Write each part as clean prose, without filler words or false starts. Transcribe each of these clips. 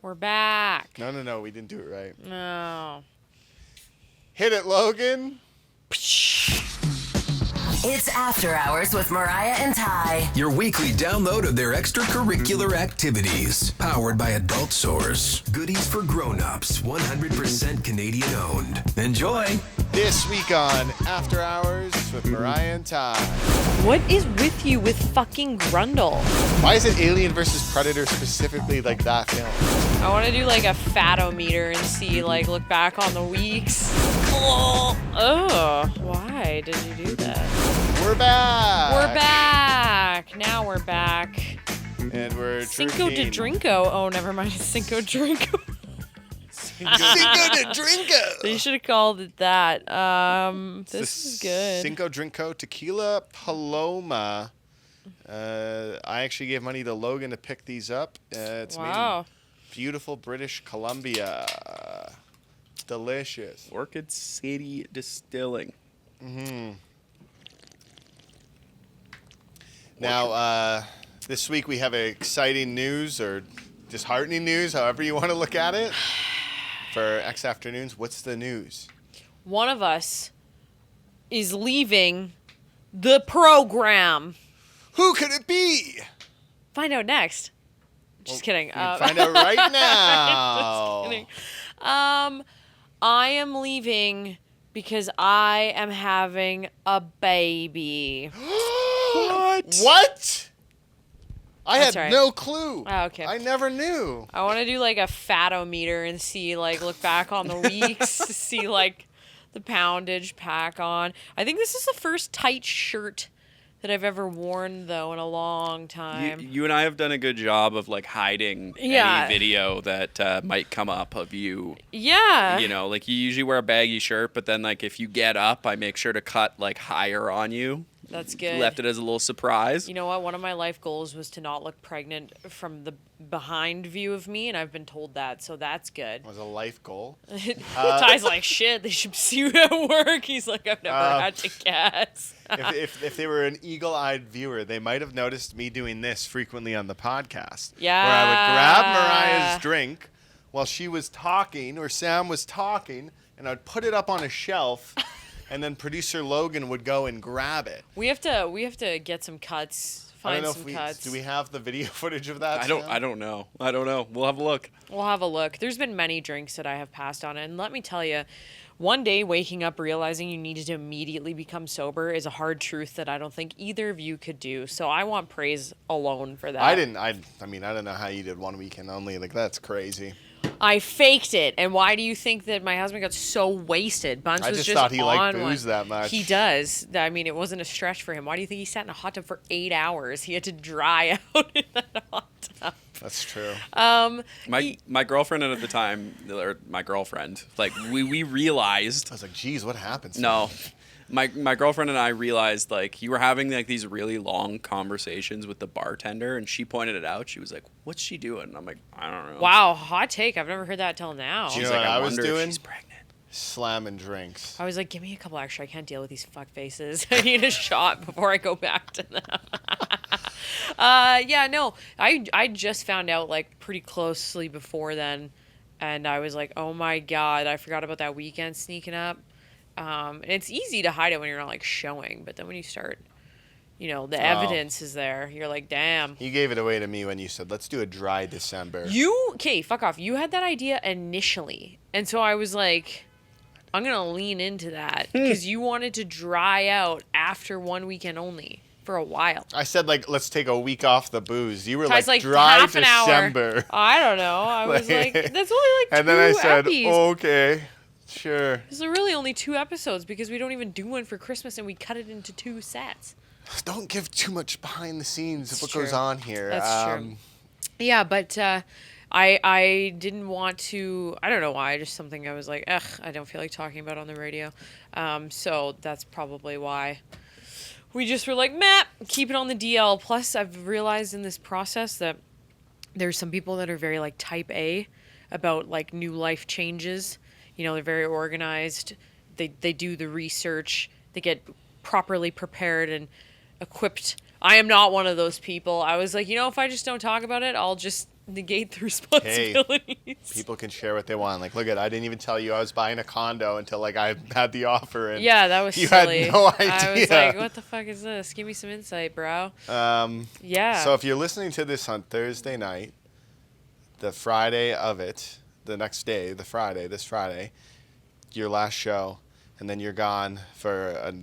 We're back. No. We didn't do it right. No. Hit it, Logan. It's After Hours with Mariah and Ty. Your weekly download of their extracurricular activities. Powered by Adult Source. Goodies for grown-ups. 100% Canadian owned. Enjoy. This week on After Hours with Mariah and Ty. What is with you with fucking Grundle? Why is it Alien versus Predator specifically like that film? I want to do like a fatometer and see, like, look back on the weeks. Oh, why did you do that? We're back. We're back. Now we're back. And we're Cinco de drinking. Drinko. Oh, never mind. It's Cinco Drinko. Cinco de Drinko. They should have called it that. This is The good. Cinco Drinko Tequila Paloma. I actually gave money to Logan to pick these up. It's made in beautiful British Columbia. Delicious. Orchid City Distilling. Now, this week we have exciting news or disheartening news, however you want to look at it. For X Afternoons, what's the news? One of us is leaving the program. Who could it be? Find out next. Just kidding. You can find out right now. Just kidding. I am leaving because I am having a baby. What? I That's had right. no clue. Oh, okay. I never knew. I want to do like a fatometer and see, like, look back on the weeks to see, like, the poundage pack on. I think this is the first tight shirt that I've ever worn, though, in a long time. You and I have done a good job of like hiding any video that might come up of you. Yeah. You know, like you usually wear a baggy shirt, but then like if you get up, I make sure to cut like higher on you. That's good. Left it as a little surprise. You know what? One of my life goals was to not look pregnant from the behind view of me, and I've been told that, so that's good. Was a life goal. Ty's like, shit, they should see you at work. He's like, I've never had to guess. if they were an eagle-eyed viewer, they might have noticed me doing this frequently on the podcast. Yeah. Where I would grab Mariah's drink while she was talking or Sam was talking, and I'd put it up on a shelf. And then producer Logan would go and grab it. We have to get some cuts. Find some cuts. Do we have the video footage of that? I don't know. We'll have a look. We'll have a look. There's been many drinks that I have passed on, and let me tell you, one day waking up realizing you needed to immediately become sober is a hard truth that I don't think either of you could do. So I want praise alone for that. I don't know how you did one weekend only. Like, that's crazy. I faked it. And why do you think that my husband got so wasted? Bunce I was just just thought he liked on booze one. that much. He does. I mean, it wasn't a stretch for him. Why do you think he sat in a hot tub for 8 hours? He had to dry out in that hot tub. That's true. My girlfriend at the time, or my girlfriend, like we realized. I was like, geez, what happens? No. My girlfriend and I realized, like, you were having, like, these really long conversations with the bartender, and she pointed it out. She was like, what's she doing? And I'm like, I don't know. Wow, hot take. I've never heard that till now. You She's know like, what I was wonder if doing? she's pregnant. Slamming drinks. I was like, give me a couple extra. I can't deal with these fuck faces. I need a shot before I go back to them. Yeah, no. I just found out, like, pretty closely before then, and I was like, oh my God, I forgot about that weekend sneaking up. And it's easy to hide it when you're not, like, showing, but then when you start, you know, the evidence is there. You're like, damn. You gave it away to me when you said, let's do a dry December. Okay, fuck off. You had that idea initially, and so I was like, I'm going to lean into that, because you wanted to dry out after one weekend only for a while. I said, like, let's take a week off the booze. You were Ty's like, like, dry half an December. hour. I don't know. I was like, that's only like And two then I said, eppies. okay, sure. There's really only 2 episodes because we don't even do one for Christmas and we cut it into 2 sets. Don't give too much behind the scenes of what true. goes on here. That's true. Yeah, but I didn't want to, I don't know why, just something I was like, ugh, I don't feel like talking about on the radio. So that's probably why. We just were like, meh, keep it on the DL. Plus, I've realized in this process that there's some people that are very, like, type A about, like, new life changes. You know, they're very organized. They do the research. They get properly prepared and equipped. I am not one of those people. I was like, you know, if I just don't talk about it, I'll just negate the responsibilities. People can share what they want. Like, look I didn't even tell you I was buying a condo until like I had the offer. And Yeah, that was you silly. had no idea. I was like, what the fuck is this? Give me some insight, bro. Yeah. So if you're listening to this on Thursday night, the Friday of it, the next day, this Friday, your last show, and then you're gone for a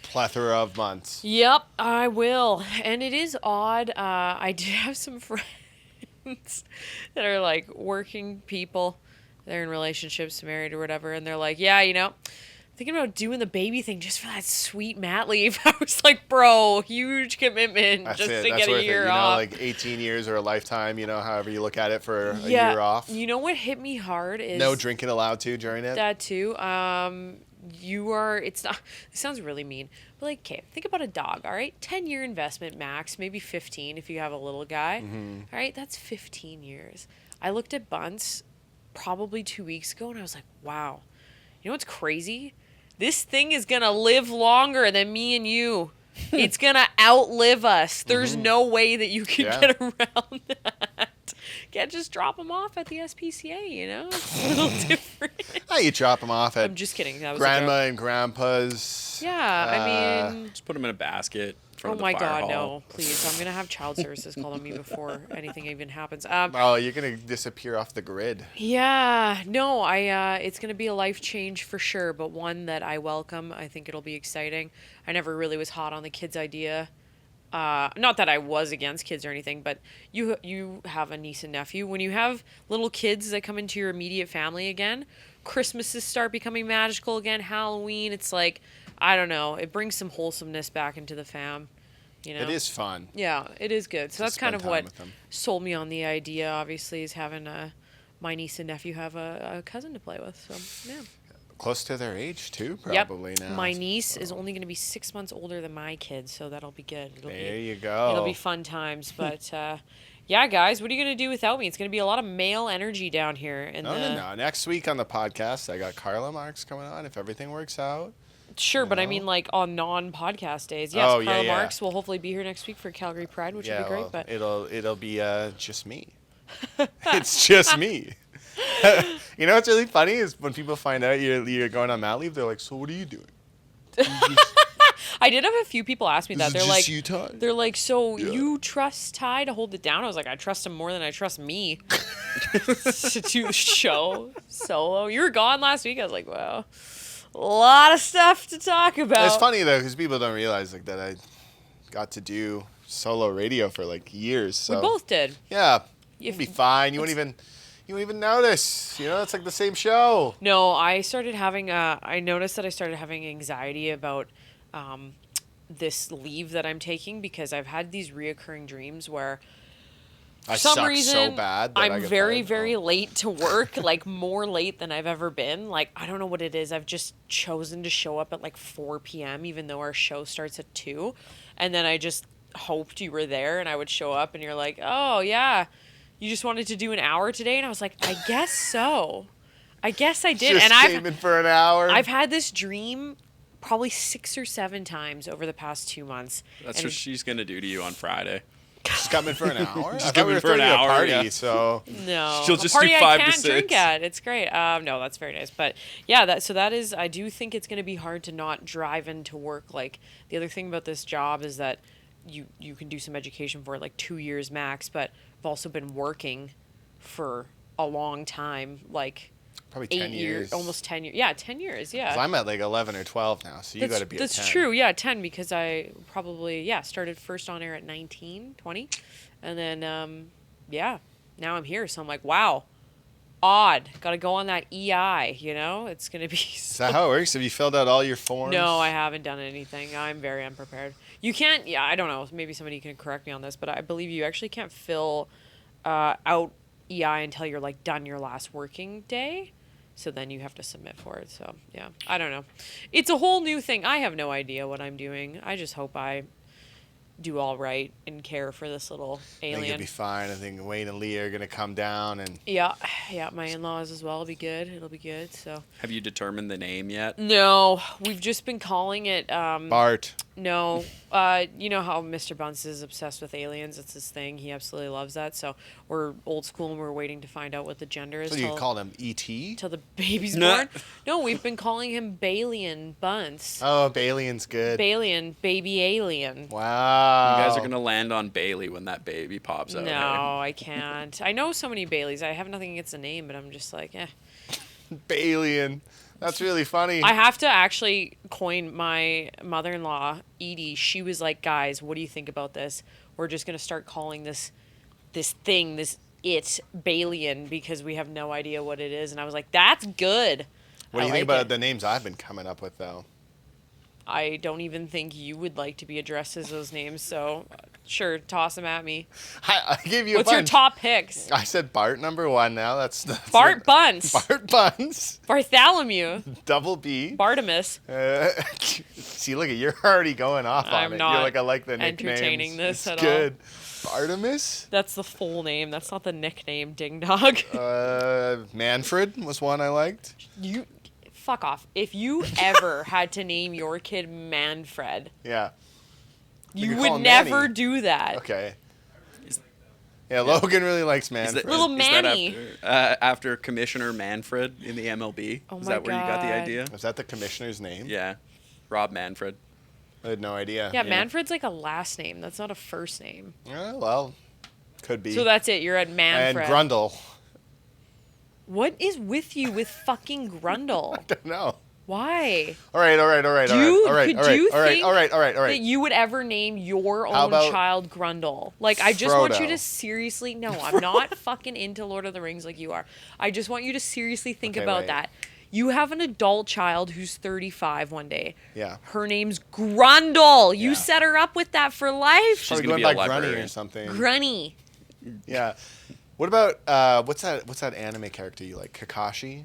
plethora of months. Yep, I will. And it is odd. I did have some friends that are like working people. They're in relationships, married or whatever, and they're like, yeah, thinking about doing the baby thing just for that sweet mat leave. I was like, bro, huge commitment That's just it. to That's get a worth year it. off. Like 18 years or a lifetime, however you look at it for a Yeah, year off. you know what hit me hard is No drinking allowed too during it. that too. It's not, it sounds really mean, but like, okay, think about a dog, all right? 10-year investment max, maybe 15 if you have a little guy. All right, that's 15 years. I looked at Bunce probably 2 weeks ago and I was like, wow, you know what's crazy? This thing is going to live longer than me and you. It's going to outlive us. There's no way that you can get around that. Can't just drop them off at the SPCA, It's a little different. Oh, you drop them off at I'm just kidding. That was grandma and grandpa's. Yeah, I mean... Just put them in a basket. Oh Of the my fire God, hall. no, please. I'm going to have child services called on me before anything even happens. Oh, you're going to disappear off the grid. Yeah, no, it's going to be a life change for sure, but one that I welcome. I think it'll be exciting. I never really was hot on the kids idea. Not that I was against kids or anything, but you have a niece and nephew. When you have little kids that come into your immediate family again, Christmases start becoming magical again, Halloween, it's like, I don't know, it brings some wholesomeness back into the fam. It is fun. Yeah, it is good. So that's kind of spend what time with them. sold me on the idea, obviously, is having my niece and nephew have a cousin to play with. So, yeah. Close to their age, too, probably now. My niece is only going to be 6 months older than my kids, so that'll be good. You go. It'll be fun times. But, yeah, guys, what are you going to do without me? It's going to be a lot of male energy down here. No. Next week on the podcast, I got Carla Marks coming on, if everything works out. Sure, but I mean, like, on non-podcast days. Yes, Carla Marks will hopefully be here next week for Calgary Pride, which would be great. But it'll be just me. It's just me. You know what's really funny is when people find out you're going on mat leave, they're like, "So what are you doing?" I did have a few people ask me that. They're like, you, Ty? they're like, so you trust Ty to hold it down? I was like, I trust him more than I trust me to do the show solo. You were gone last week. I was like, wow, a lot of stuff to talk about. It's funny though because people don't realize like that I got to do solo radio for like years. So we both did. Yeah, you'd be fine. You wouldn't even notice. It's like the same show. No, I started having I noticed that I started having anxiety about this leave that I'm taking because I've had these reoccurring dreams where for some reason so bad that I I'm get very, fired. very late to work, like more late than I've ever been. Like, I don't know what it is. I've just chosen to show up at like 4 p.m. even though our show starts at 2. And then I just hoped you were there and I would show up and you're like, oh yeah, you just wanted to do an hour today? And I was like, I guess so. I guess I did. Just And came in for an hour. I've had this dream probably 6 or 7 times over the past 2 months. That's and what she's going to do to you on Friday. Just come in for an hour. Just come in for an hour, party, yeah. So No, She'll a just party do 5 I to can't 6. drink at. It's great. No, that's very nice. But yeah, that is. I do think it's going to be hard to not drive into work. Like the other thing about this job is that you can do some education for it, like 2 years max. But I've also been working for a long time, like probably 8 10 years. almost 10 years. Yeah, 10 years. Yeah. 'Cause I'm at like 11 or 12 now, so you got to be at 10. That's true. Yeah, 10 because I probably started first on air at 19, 20. And then, now I'm here. So I'm like, wow, odd. Got to go on that EI, It's going to be Is that how it works? Have you filled out all your forms? No, I haven't done anything. I'm very unprepared. You can't, I don't know. Maybe somebody can correct me on this, but I believe you actually can't fill out EI until you're, like, done your last working day. So then you have to submit for it. So, yeah, I don't know. It's a whole new thing. I have no idea what I'm doing. I just hope I do all right and care for this little I think alien. you'll be fine. I think Wayne and Lee are going to come down and... Yeah, my in-laws as well will be good. It'll be good, so. Have you determined the name yet? No, we've just been calling it... Bart. No. You know how Mr. Bunce is obsessed with aliens? It's his thing. He absolutely loves that. So we're old school and we're waiting to find out what the gender is. So you call him E.T.? Till the baby's Nah. born. No, we've been calling him Balian Bunce. Oh, Balian's good. Balian, baby alien. Wow. You guys are gonna land on Bailey when that baby pops out. No, Hey? I can't. I know so many Baileys. I have nothing against the name, but I'm just like, eh. Balian. That's really funny. I have to actually coin my mother-in-law, Edie. She was like, guys, what do you think about this? We're just going to start calling this thing, Balian, because we have no idea what it is. And I was like, that's good. What do you I think like about it. the names I've been coming up with, though? I don't even think you would like to be addressed as those names, so sure, toss them at me. I gave you What's a your bunch. top picks? I said Bart number 1 now. That's Bart Bunce. Bart Buns. Bartholomew. Double B. Bartimus. See, look at you're already going off on I'm it. not You're like, I like the nicknames. entertaining this it's at all. good. Bartimus? That's the full name. That's not the nickname, Ding Dog. Manfred was one I liked. You fuck off. If you ever had to name your kid Manfred, Yeah. you could would call him never Manny. do that. Okay. Yeah, Logan really likes Manfred. Little Manny. Is that after Commissioner Manfred in the MLB? Oh Is my that where you got the God. idea? Was that the commissioner's name? Yeah, Rob Manfred. I had no idea. Yeah, Manfred's like a last name. That's not a first name. Well, could be. So that's it. You're at and Manfred. Grundle. What is with you with fucking Grundle? I don't know. Why? All right. Do you think All right. that you would ever name your How own about child Grundle? Like, I just want you Frodo? to seriously... No, I'm not fucking into Lord of the Rings like you are. I just want you to seriously think Okay, about wait. that. You have an adult child who's 35 one day. Yeah. Her name's Grundle. You Yeah. set her up with that for life. She's Probably gonna going be by a Grunny librarian. or something. Grunny. Yeah. What about what's that anime character you like? Kakashi?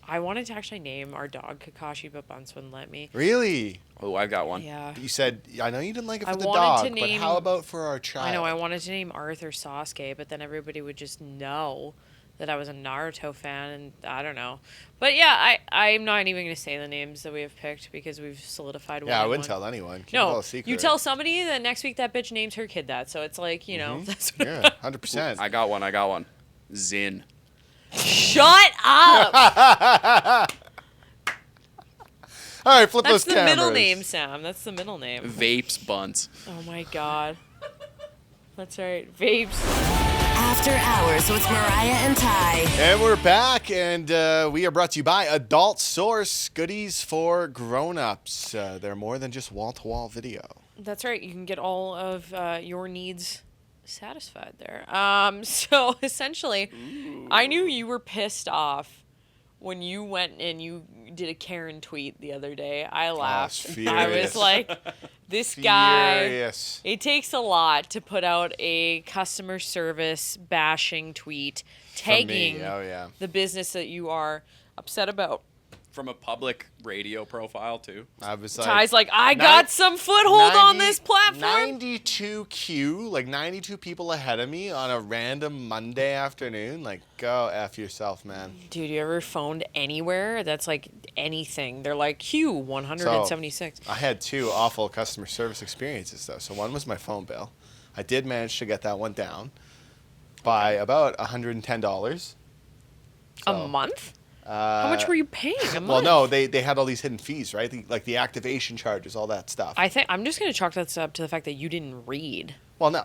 I wanted to actually name our dog Kakashi, but Bunce wouldn't let me. Really? Oh, I've got one. Yeah. You said I know you didn't like it for I the wanted dog, to but name- how about for our child? I know, I wanted to name Arthur Sasuke, but then everybody would just know that I was a Naruto fan, and I don't know. But yeah, I'm not even going to say the names that we have picked because we've solidified one. Yeah, I and wouldn't one. tell anyone. Keep it all No, a secret. you tell somebody that next week that bitch names her kid that. So it's like, you know, that's what Yeah, 100%. I got one. Zin. Shut up! All right, flip That's those the cameras. middle name, Sam. That's the middle name. Vapes Buns. Oh my god. That's right. Vapes. After Hours with Mariah and Ty. And we're back, and we are brought to you by Adult Source, goodies for grown-ups. They're more than just wall-to-wall video. That's right. You can get all of your needs satisfied there. So essentially, I knew you were pissed off when you went and you did a Karen tweet the other day. I laughed. I was furious. like, this guy. Furious. It takes a lot to put out a customer service bashing tweet From me, tagging oh yeah. the business that you are upset about. From a public radio profile, too. I was like, Ty's like, I got some foothold on this platform. 92 Q, like 92 people ahead of me on a random Monday afternoon. Like, go F yourself, man. Dude, you ever phoned anywhere that's like anything? They're like, Q 176. I had 2 awful customer service experiences, though. So one was my phone bill. I did manage to get that one down by about $110. A month? How much were you paying a month? Well, no, they had all these hidden fees, right? Like the activation charges, all that stuff. I think I'm just gonna chalk that up to the fact that you didn't read. Well, no.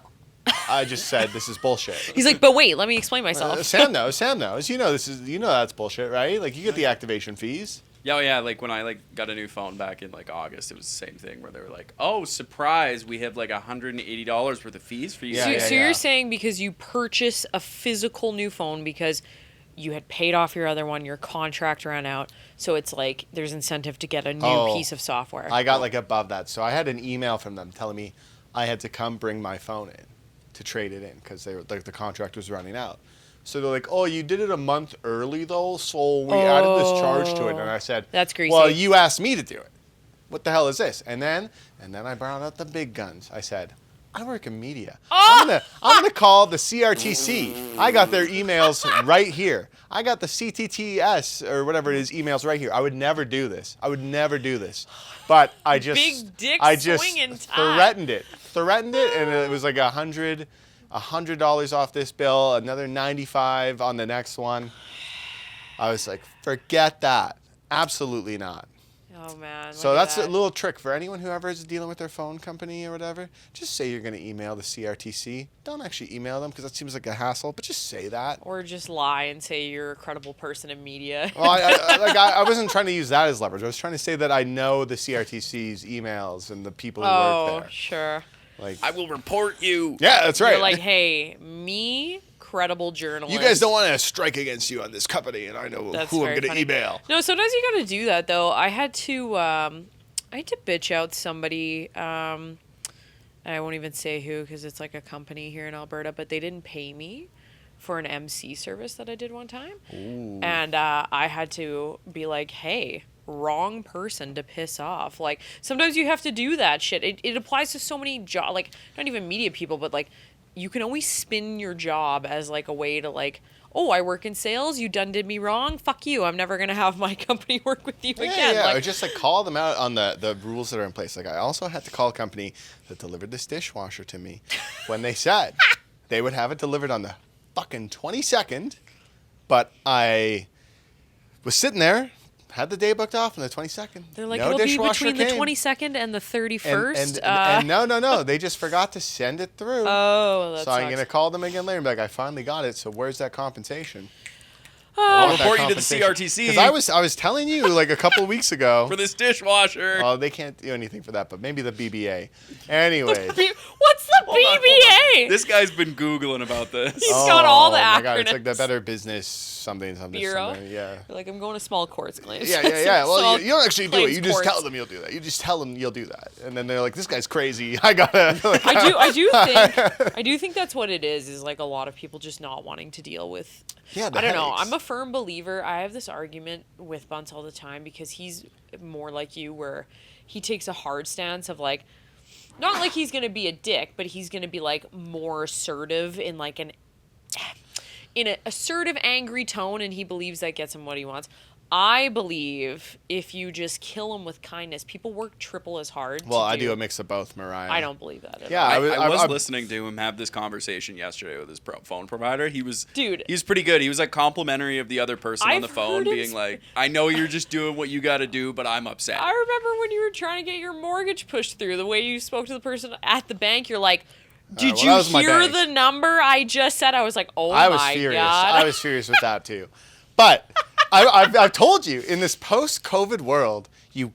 I just said this is bullshit. He's like, but wait, let me explain myself. Sam knows. You know that's bullshit, right? Like you get the activation fees. Yeah, like when I got a new phone back in August, it was the same thing where they were like, "Oh, surprise, we have $180 worth of fees for you." Yeah, So you're saying because you purchase a physical new phone because you had paid off your other one, your contract ran out, so it's like there's incentive to get a new piece of software. I got above that. So I had an email from them telling me I had to come bring my phone in to trade it in because the contract was running out. So they're like, "Oh, you did it a month early though, so we added this charge to it." And I said, That's greasy. "Well, you asked me to do it. What the hell is this?" And then I brought out the big guns. I said, I work in media. I'm gonna call the CRTC. I got their emails right here. I got the CTTS or whatever it is emails right here. I would never do this. But I just Big dick swinging threatened it, and it was like $100 off this bill, another $95 on the next one. I was like, forget that. Absolutely not. Oh man. So look at that's that. a little trick for anyone who ever is dealing with their phone company or whatever. Just say you're going to email the CRTC. Don't actually email them because that seems like a hassle, but just say that. Or just lie and say you're a credible person in media. Well, I wasn't trying to use that as leverage. I was trying to say that I know the CRTC's emails and the people who work there. Sure. Like, I will report you. yeah, that's right. You're like, hey, me, credible journalist. You guys don't want to strike against you on this company, and I know That's who I'm very going to funny. email. No, sometimes you got to do that though. I had to bitch out somebody. I won't even say who because it's like a company here in Alberta, but they didn't pay me for an MC service that I did one time, and I had to be like, hey. Wrong person to piss off. Like sometimes you have to do that shit. It applies to so many jobs, like not even media people, but like you can always spin your job as like a way to like, oh, I work in sales, you done did me wrong, fuck you, I'm never gonna have my company work with you again. Yeah, Like, or just like call them out on the rules that are in place. Like I also had to call a company that delivered this dishwasher to me when they said they would have it delivered on the fucking 22nd, but I was sitting there, had the day booked off on the 22nd. they're like, no it'll be dishwasher between the came. 22nd and the 31st. And no, they just forgot to send it through. Oh, that so I'm sucks. gonna call them again later and be like, I finally got it. So where's that compensation? I'll report you to the CRTC. Because I was telling you like a couple weeks ago. for this dishwasher. Oh, they can't do anything for that, but maybe the BBA. Anyways. What's the BBA? This guy's been Googling about this. He's got all the my God, it's like the acronyms. Better Business something. Bureau? Something. Yeah. You're like, I'm going to small courts claims. Yeah. Well, Small you don't actually do it. claims You just courts. tell them you'll do that. You just tell them you'll do that, and then they're like, "This guy's crazy. I gotta." Like, I do think that's what it is like a lot of people just not wanting to deal with. Yeah, the I don't know. headaches. I'm a firm believer. I have this argument with Bunce all the time because he's more like you, where he takes a hard stance of like, not like he's gonna be a dick, but he's gonna be like more assertive in like an assertive, angry tone, and he believes that gets him what he wants. I believe if you just kill him with kindness, people work triple as hard. well, I do a mix of both, Mariah. I don't believe that. At Yeah, all. I was I'm- listening to him have this conversation yesterday with his phone provider. He was Dude. He was pretty good. He was like complimentary of the other person on the I've phone, heard him being like, "I know you're just doing what you got to do, but I'm upset." I remember when you were trying to get your mortgage pushed through, the way you spoke to the person at the bank, you're like, did well, you that was my hear bank. the number I just said? I was like, oh I was my furious. God. I was furious with that too. But I've told you, in this post-COVID world, you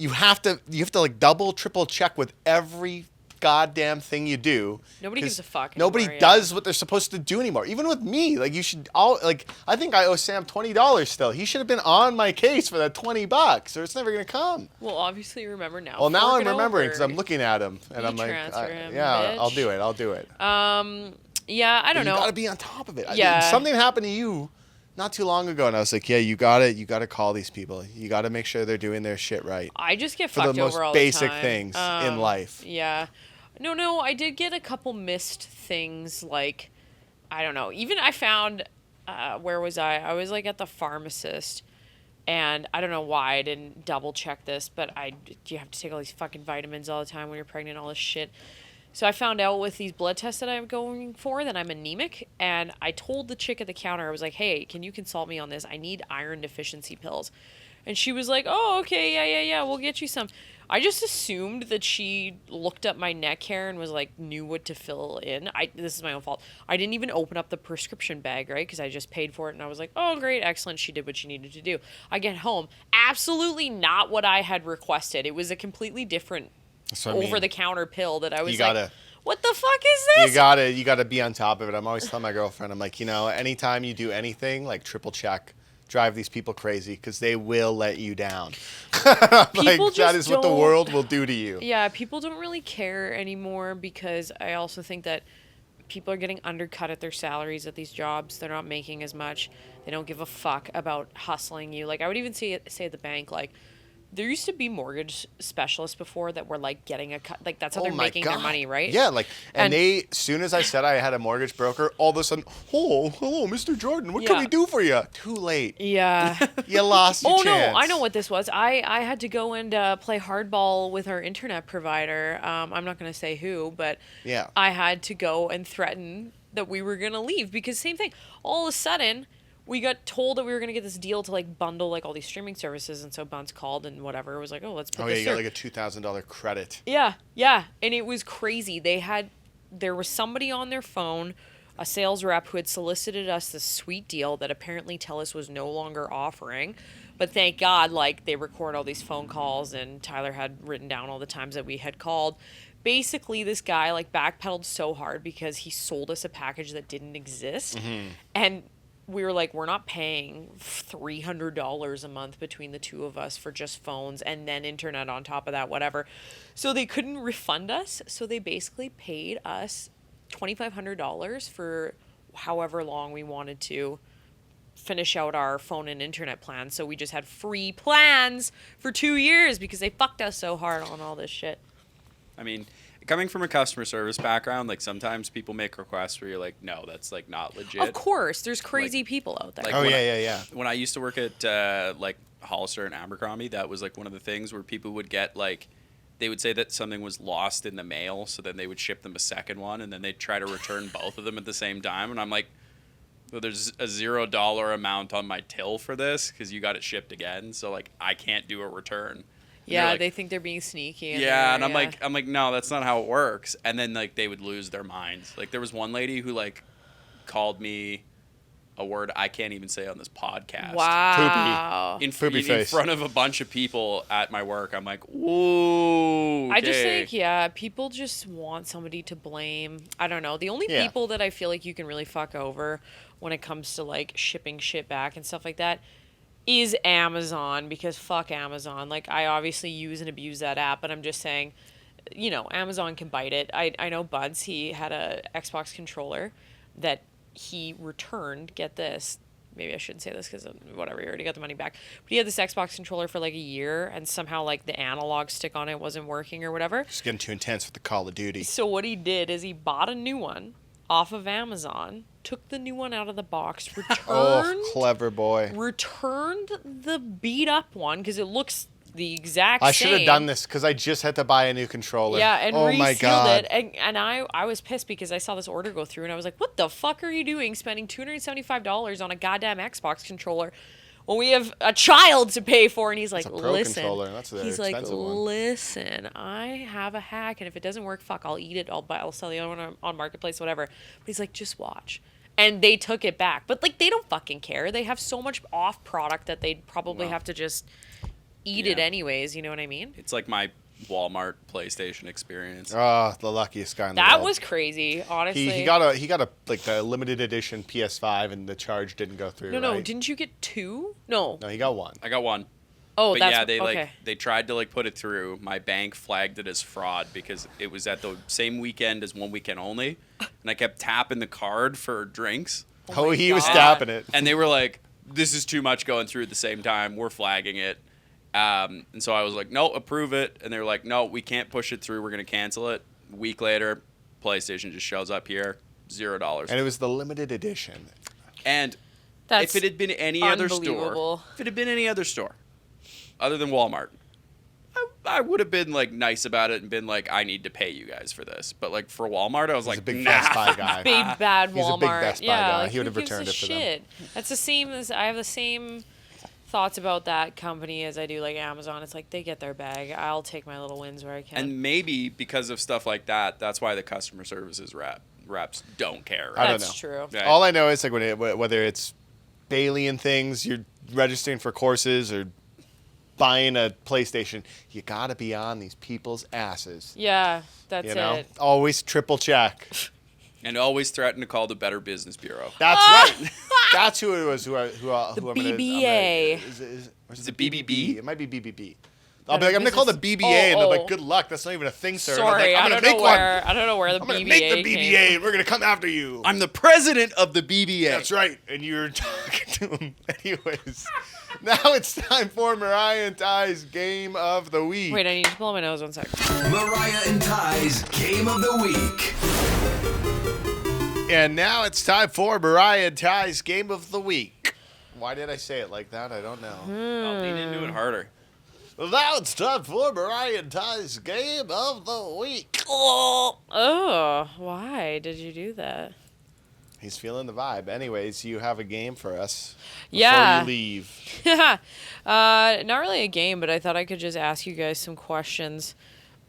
have to like double, triple check with every goddamn thing you do. Nobody 'cause gives a fuck Nobody anymore, yeah. does what they're supposed to do anymore. Even with me, like I think I owe Sam $20 still. He should have been on my case for that $20, or it's never gonna come. Well, obviously you remember now. Well, now Fork I'm it remembering because over. I'm looking at him and I'm like, transfer him, yeah, I'll bitch. do it. I'll do it. Yeah, I don't You know. gotta be on top of it. Yeah. Something happened to you not too long ago, and I was like, yeah, you gotta call these people. You gotta make sure they're doing their shit right. I just get For the fucked most over all basic the time. things in life. Yeah. No, I did get a couple missed things, like, I don't know. Even I found, where was I? I was like at the pharmacist, and I don't know why I didn't double check this, but you have to take all these fucking vitamins all the time when you're pregnant, all this shit. So I found out with these blood tests that I'm going for that I'm anemic, and I told the chick at the counter, I was like, hey, can you consult me on this? I need iron deficiency pills. And she was like, oh, okay, yeah, we'll get you some. I just assumed that she looked up my neck hair and was like, knew what to fill in. This is my own fault. I didn't even open up the prescription bag, right? Because I just paid for it, and I was like, oh, great, excellent. She did what she needed to do. I get home, absolutely not what I had requested. It was a completely different That's what I mean. over-the-counter pill that I was You gotta- like, what the fuck is this? You gotta be on top of it. I'm always telling my girlfriend, I'm like, anytime you do anything, like triple check, drive these people crazy because they will let you down. People Like just that is what the don't- world will do to you. Yeah, people don't really care anymore because I also think that people are getting undercut at their salaries at these jobs. They're not making as much. They don't give a fuck about hustling you. Like, I would even say at the bank, like, there used to be mortgage specialists before that were like getting a cut. Like that's how Oh they're my making their God. money, right? Yeah, like, and And- they, soon as I said I had a mortgage broker, all of a sudden, oh, hello, Mr. Jordan, what can Yeah. we do for you? Too late. Yeah. You lost your Oh chance. no, I know what this was. I had to go and play hardball with our internet provider. I'm not going to say who, but Yeah. I had to go and threaten that we were going to leave because same thing. All of a sudden, we got told that we were going to get this deal to like bundle like all these streaming services, and so Bunce called and whatever. It was like, oh, let's put Oh, yeah, this you got through. like a $2,000 credit. Yeah, and it was crazy. There was somebody on their phone, a sales rep who had solicited us this sweet deal that apparently TELUS was no longer offering. But thank God, like, they record all these phone calls, and Tyler had written down all the times that we had called. Basically, this guy, like, backpedaled so hard because he sold us a package that didn't exist. And we were like, we're not paying $300 a month between the two of us for just phones and then internet on top of that, whatever. So they couldn't refund us. So they basically paid us $2,500 for however long we wanted to finish out our phone and internet plan. So we just had free plans for 2 years because they fucked us so hard on all this shit. I mean, coming from a customer service background, like sometimes people make requests where you're like, no, that's like not legit. Of course, there's crazy people out there. like- Oh, when yeah. When I used to work at like Hollister and Abercrombie, that was like one of the things where people would get like, they would say that something was lost in the mail, so then they would ship them a second one, and then they'd try to return both of them at the same time. And I'm like, well, there's a $0 amount on my till for this because you got it shipped again, so like I can't do a return. And they're Yeah, like, they think they're being sneaky. yeah, and they're- I'm like, no, that's not how it works. And then like they would lose their minds. Like there was one lady who like called me a word I can't even say on this podcast. Wow. In Poopy face. front of a bunch of people at my work. I'm like, whoa. I just okay. think, yeah, people just want somebody to blame. I don't know. The only Yeah. people that I feel like you can really fuck over when it comes to like shipping shit back and stuff like that is Amazon, because fuck Amazon. Like, I obviously use and abuse that app, but I'm just saying, you know, Amazon can bite it. I know Buds, he had a Xbox controller that he returned. Get this. Maybe I shouldn't say this because whatever, he already got the money back. But he had this Xbox controller for like a year, and somehow like the analog stick on it wasn't working or whatever. It's getting too intense with the Call of Duty. So what he did is he bought a new one off of Amazon, took the new one out of the box, Oh, clever boy. returned the beat up one because it looks the exact I same. should have done this because I just had to buy a new controller. Yeah, and oh resealed my God. it. And I was pissed because I saw this order go through and I was like, what the fuck are you doing spending $275 on a goddamn Xbox controller when we have a child to pay for? And he's like, a pro listen. controller. That's the He's like, expensive one. listen, I have a hack, and if it doesn't work, fuck, I'll eat it. I'll sell the other one on Marketplace, whatever. But he's like, just watch. And they took it back. But like, they don't fucking care. They have so much off product that they'd probably have to just eat it Yeah. anyways. You know what I mean? It's like my Walmart PlayStation experience. Oh, the luckiest guy in the That world. was crazy, honestly. He got a like the limited edition PS5 and the charge didn't go through. No, right? didn't you get two? No. No, he got one. I got one. Oh, But that's yeah, they okay. like they tried to like put it through. My bank flagged it as fraud because it was at the same weekend as one weekend only, and I kept tapping the card for drinks, Oh, my he was God. tapping it. and they were like, "This is too much going through at the same time. We're flagging it." And so I was like, "No, approve it," and they were like, "No, we can't push it through. We're gonna cancel it." A week later, PlayStation just shows up here, $0. And it was the limited edition. And That's if it had been any other store, unbelievable. if it had been any other store other than Walmart, I would have been like nice about it and been like, I need to pay you guys for this. But like for Walmart, I was He's like, a big nah. Best Buy guy. big bad Walmart. He's a big Best Buy yeah, guy. like, He would who have gives returned a it for them. shit? That's the same as I have the same thoughts about that company as I do like Amazon. It's like they get their bag. I'll take my little wins where I can. And maybe because of stuff like that, that's why the customer services reps don't care. I Right? don't That's know. true. Right. All I know is like whether it's Bailey and things, you're registering for courses or buying a PlayStation, you gotta be on these people's asses. Yeah, that's You know, it. always triple check. And always threaten to call the Better Business Bureau. That's right. That's who it was. Who I'm gonna, BBA. Is Is it BBB? It might be BBB. I'll be like, I'm gonna call the BBA, and they're like, good luck. That's not even a thing, sir. And I'm Sorry, like, I'm I gonna don't make know one. where. I don't know where the I'm BBA gonna make the came BBA, and we're gonna come after you. I'm the president of the BBA. That's right. And you're talking to him. Anyways, now it's time for Mariah and Ty's Game of the Week. Wait, I need to blow my nose 1 sec. Mariah and Ty's Game of the Week. And now it's time for Mariah and Ty's Game of the Week. Why did I say it like that? I don't know. I'll lean into it harder. Well, now it's time for Mariah and Ty's Game of the Week. Oh, why did you do that? He's feeling the vibe. Anyways, you have a game for us before Yeah. you leave. Not really a game, but I thought I could just ask you guys some questions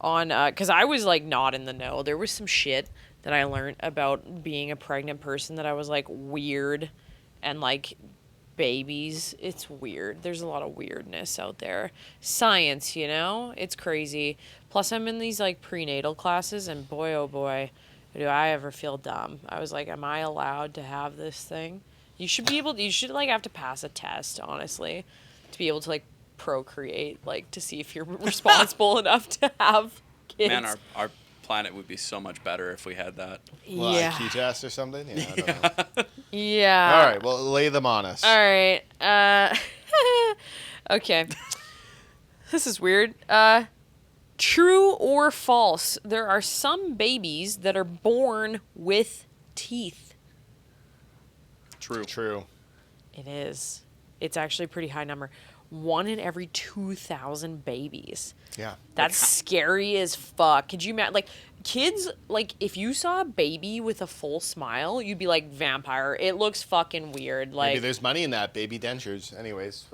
on, because I was like not in the know. There was some shit that I learned about being a pregnant person that I was like weird, and like babies, it's weird. There's a lot of weirdness out there. Science, you know, it's crazy. Plus, I'm in these like prenatal classes, and boy, oh boy, do I ever feel dumb. I was like, am I allowed to have this thing? You should be able to, you should like have to pass a test, honestly, to be able to like procreate, like to see if you're responsible enough to have kids. Man, our planet would be so much better if we had that. Well, yeah. IQ test or something? Yeah, I don't know. Yeah. All right, well, lay them on us. All right. Okay. This is weird. True or false? There are some babies that are born with teeth. True. True. It is. It's actually a pretty high number. 1 in every 2,000 babies. Yeah. That's scary as fuck. Could you imagine? Like, kids, like, if you saw a baby with a full smile, you'd be like, vampire. It looks fucking weird. Maybe Like, there's money in that. Baby dentures. Anyways,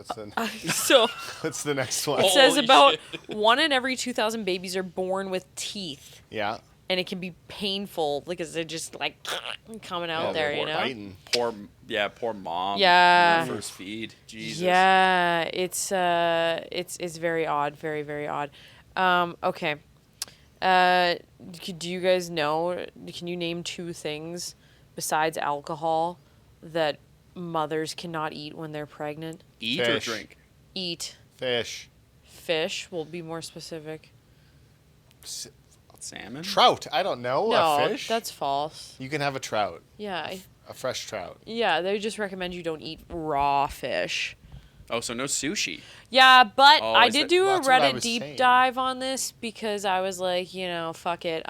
so what's the next one? it says Holy about shit. 1 in every 2,000 babies are born with teeth. Yeah. And it can be painful because they're just like coming out there, you know? Biting. Poor mom. Yeah. on her first feed. Jesus. Yeah, it's very odd, very very odd. Okay. Do you guys know? Can you name 2 things besides alcohol that mothers cannot eat when they're pregnant? Eat or Fish. drink? Eat Fish. fish. We'll be more specific. Salmon? Trout. I don't know. No, A fish? that's false. You can have a trout. Yeah, A fresh trout. yeah. They just recommend you don't eat raw fish. Oh, so no sushi. Yeah, but Oh, I is did it- do a That's what I Reddit was deep saying. dive on this because I was like, you know, fuck it.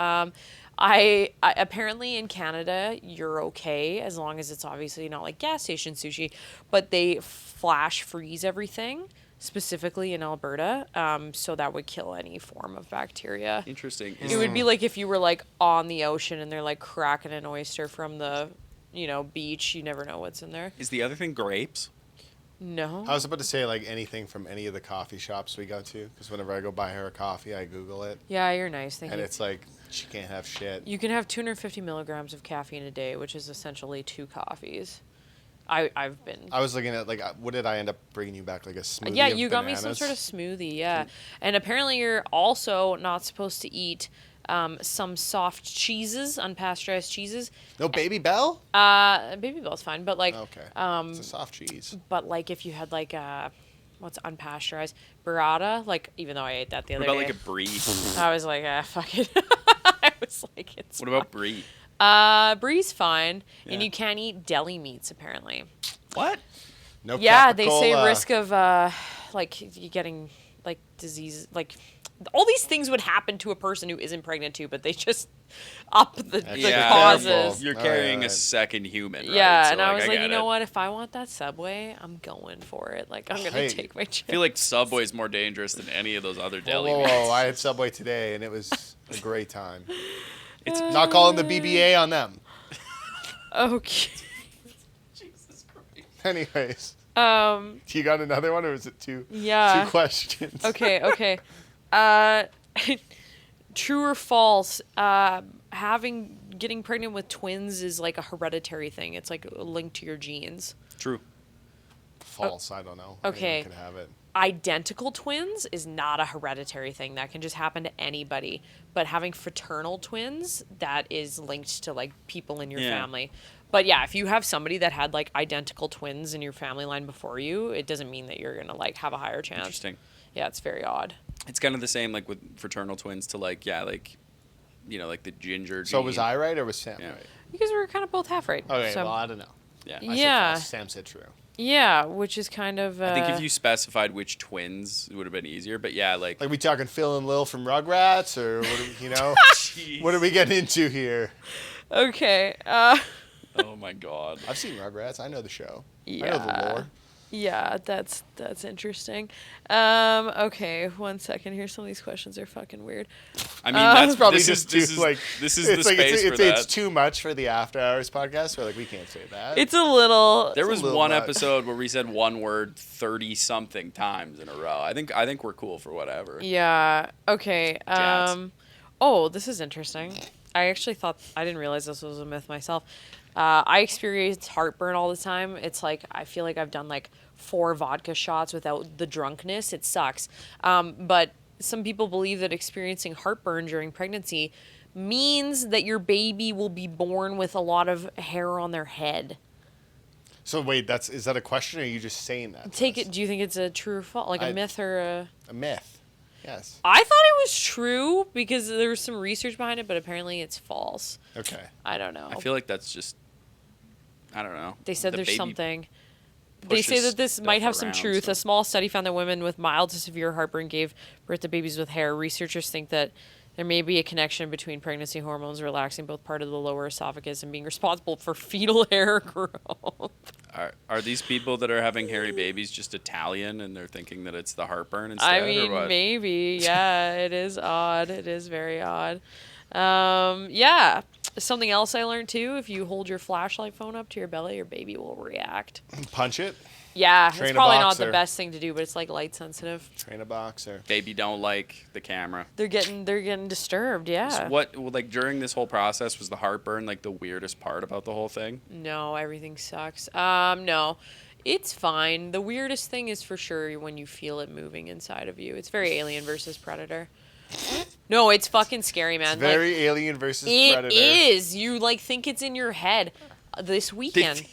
I apparently in Canada you're okay as long as it's obviously not like gas station sushi, but they flash freeze everything, specifically in Alberta. So that would kill any form of bacteria. Interesting. It would be like if you were like on the ocean and they're like cracking an oyster from the, you know, beach. You never know what's in there. Is the other thing grapes? No. I was about to say, like, anything from any of the coffee shops we go to, because whenever I go buy her a coffee, I Google it, Yeah, you're nice. Thank and you. it's like, she can't have shit. You can have 250 milligrams of caffeine a day, which is essentially 2 coffees. I've been. I was looking at, like, what did I end up bringing you back? Like a smoothie Yeah, of you got me some bananas? sort of smoothie, yeah. And apparently you're also not supposed to eat some soft cheeses, unpasteurized cheeses. No Baby Bell? Baby Bell's fine, but like, Okay. It's a soft cheese. but like if you had like what's unpasteurized burrata, like even though I ate that the What other about day, like a brie? I was like, fuck it. I was like, it's What about brie? brie's fine, and Yeah. you can't eat deli meats apparently. What? No Yeah, they say capicola. risk of like you getting like disease, like all these things would happen to a person who isn't pregnant too, but they just up the Yeah. causes. Careful. You're All carrying right. a second human, right? Yeah, So, and I was like, get you know it. what? If I want that Subway, I'm going for it. Like I'm gonna Hey, take my chance. I feel like Subway's more dangerous than any of those other Whoa, deli whoa, meats. whoa. I had Subway today, and it was a great time. It's not calling the BBA on them. Okay. Anyways, you got another one, or is it two Yeah. two questions? Okay. True or false? Getting pregnant with twins is like a hereditary thing. It's like linked to your genes. True. False. I don't know. Okay. Anyone can have it. Identical twins is not a hereditary thing. That can just happen to anybody. But having fraternal twins, that is linked to like people in your Yeah. family. But yeah, if you have somebody that had like identical twins in your family line before you, it doesn't mean that you're gonna like have a higher chance. Interesting. Yeah, it's very odd. It's kind of the same like with fraternal twins to like like like the ginger. So was gene. I right or was Sam Yeah. right? Because we were kind of both half right. Okay, so, well, I don't know. Yeah. I said Yeah. false. Sam said true. Yeah, which is kind of. I think if you specified which twins, it would have been easier. But yeah, like Like we talking Phil and Lil from Rugrats, or what? What are we getting into here? Okay. oh my god. I've seen Rugrats. I know the show. I know Yeah. the lore. Yeah, that's interesting. Okay, 1 second here. Some of these questions are fucking weird. I mean, that's Probably this just is, too this is, like this is the it's like space for that. it's too much for the After Hours podcast. We're like we can't say that. It's a little. There a was little one much. episode where we said one word 30 something times in a row. I think we're cool for whatever. Yeah. Okay. Jazz. Oh, this is interesting. I didn't realize this was a myth myself. I experience heartburn all the time. It's like I feel like I've done like 4 vodka shots without the drunkenness. It sucks. But some people believe that experiencing heartburn during pregnancy means that your baby will be born with a lot of hair on their head. So wait, is that a question, or are you just saying that? to us? Do you think it's a true or false? Like a myth or a? A myth. Yes. I thought it was true because there was some research behind it, but apparently it's false. Okay. I don't know. I feel like that's just I don't know. They said The there's baby something. They say pushes that this might stuff have some around, truth. so- A small study found that women with mild to severe heartburn gave birth to babies with hair. Researchers think that there may be a connection between pregnancy hormones relaxing both part of the lower esophagus and being responsible for fetal hair growth. Are these people that are having hairy babies just Italian and they're thinking that it's the heartburn instead? I or mean, what? maybe. Yeah, it is odd. It is very odd. Yeah. Something else I learned too, if you hold your flashlight phone up to your belly, your baby will react. Punch it. Yeah, Train it's a probably not the boxer. best thing to do, but it's like light sensitive. Train a boxer. Baby don't like the camera. They're getting disturbed, yeah. So what like during this whole process was the heartburn like the weirdest part about the whole thing? No, everything sucks. No. It's fine. The weirdest thing is for sure when you feel it moving inside of you. It's very Alien versus Predator. No, it's fucking scary, man. It's very Alien versus It Predator. is. You like think it's in your head this weekend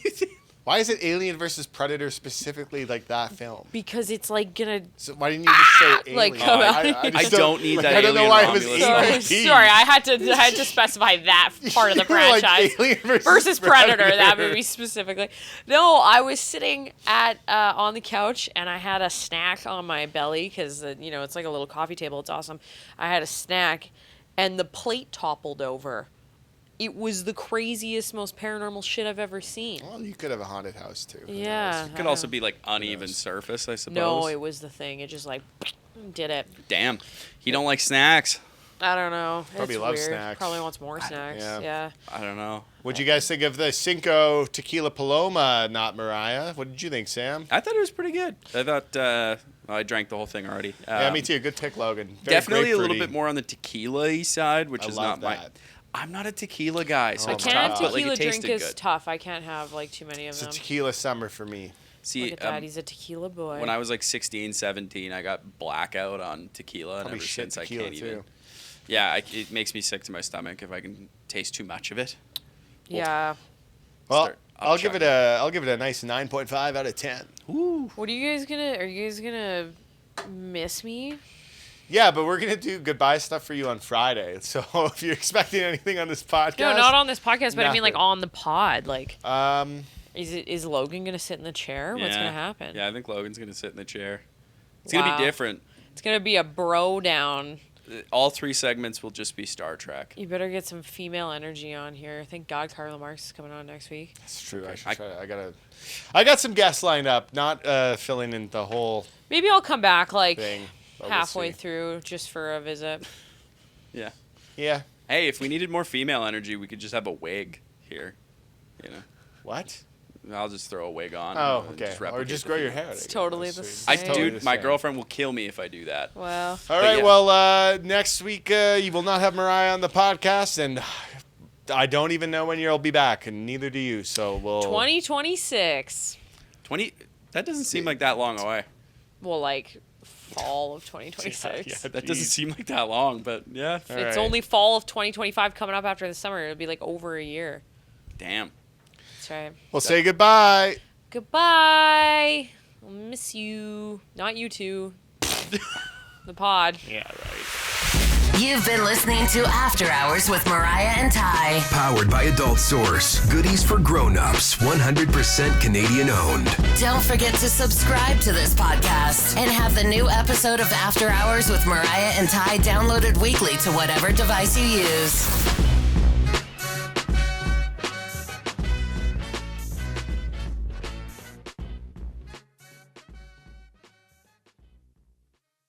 Why is it Alien versus Predator specifically like that film? because it's like gonna. So why didn't you just say Alien? Like, come out. I don't need that I don't know Alien why it was Romulus Sorry, movie. AVP. sorry. I had to specify that part of the You were like franchise. Alien versus Predator, that movie specifically. No, I was sitting at on the couch and I had a snack on my belly because it's like a little coffee table. It's awesome. I had a snack, and the plate toppled over. It was the craziest, most paranormal shit I've ever seen. Well, you could have a haunted house too. Who Yeah. knows? It could also be like uneven surface, I suppose. No, it was the thing. It just like did it. Damn. He don't like snacks. I don't know. Probably It's loves weird. snacks. Probably wants more snacks. yeah. Yeah. I don't know. What'd you guys think of the Cinco Tequila Paloma, not Mariah? What did you think, Sam? I thought it was pretty good. I thought I drank the whole thing already. Yeah, me too. Good pick, Logan. Very Definitely a little grapefruity. bit more on the tequila-y side, which I is love not my. that. I'm not a tequila guy, so Oh it's my Canned tough, God. but like tequila it drink tasted is good. tough. I can't have like too many of It's a them. tequila summer for me. See, Look at that. He's a tequila boy. when I was like 16, 17, I got blackout on tequila, and Probably ever shit since I tequila can't even. too. Yeah, it makes me sick to my stomach if I can taste too much of it. Yeah. Well, Start I'll give upchucking. it a nice 9.5 out of 10. What are you guys gonna? Are you guys gonna miss me? Yeah, but we're gonna do goodbye stuff for you on Friday. So if you're expecting anything on this podcast, No, not on this podcast, but I mean like nothing. on the pod. Like, Um, is Logan gonna sit in the chair? What's gonna happen? Yeah, I think Logan's gonna sit in the chair. It's gonna Wow. be different. It's gonna be a bro down. All 3 segments will just be Star Trek. You better get some female energy on here. Thank God Carla Marks is coming on next week. it's true. I should I- try. I got some guests lined up, not filling in the whole Maybe I'll come back like thing. but we'll halfway see. through just for a visit. Yeah. Yeah. Hey, if we needed more female energy, we could just have a wig here. You know, What? I'll just throw a wig on. Oh, and okay. Or replicate just the grow your female. hair. It's totally the I same. totally dude, the my same. girlfriend will kill me if I do that. Well, All right. yeah. Well, next week you will not have Mariah on the podcast, and I don't even know when you'll be back, and neither do you. So we'll. 2026. 20. That doesn't seem like that long away. Well, like fall of 2026. Yeah, That doesn't Jeez. seem like that long, but yeah. All It's right. only fall of 2025 coming up after the summer. It'll be like over a year. Damn. That's right. We'll say goodbye. Goodbye. I'll miss you. Not you two. the pod. Yeah, right. You've been listening to After Hours with Mariah and Ty. Powered by Adult Source. Goodies for grown-ups. 100% Canadian owned. Don't forget to subscribe to this podcast and have the new episode of After Hours with Mariah and Ty downloaded weekly to whatever device you use.